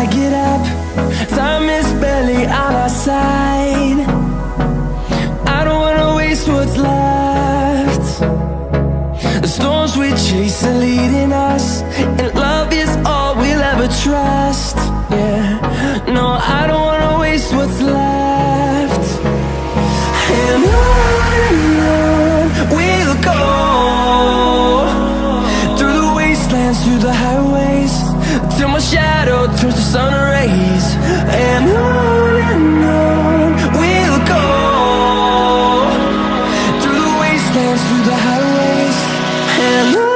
I get up, time is barely on our side. I don't wanna waste what's left. The storms we chase are leading us, and love is all we'll ever trust. Yeah, no, I don't wanna waste what's left. And on we'll go, through the wastelands, through the highways, till my shadow turns to sun rays. And on we'll go, through the wastelands, through the highways, and on.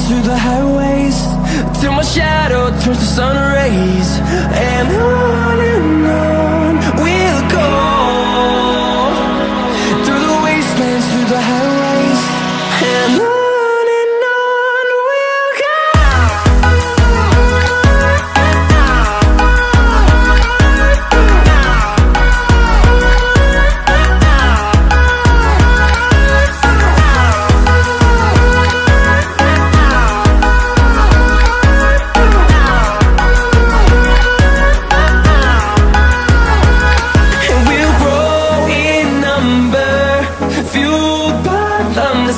Through the highways, till my shadow turns to sun rays. And on we'll go, through the wastelands, through the highways, and on.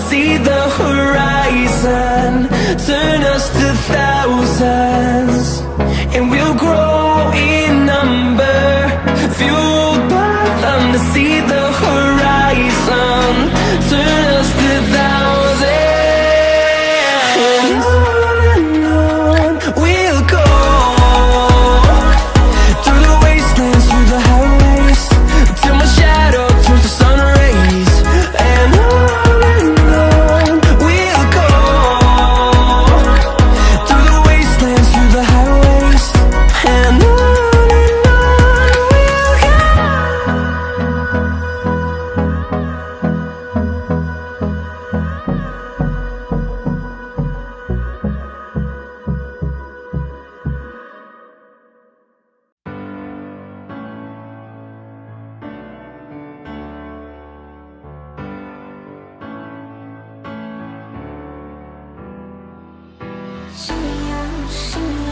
See the horizon turn us to thousands, and we'll grow in number, fueled by them. To see the horizon turn us to thousands, and on we'll go, through the wastelands, through the highways, till my shadow turns to sun rays. And Shimmy, oh, shimmy.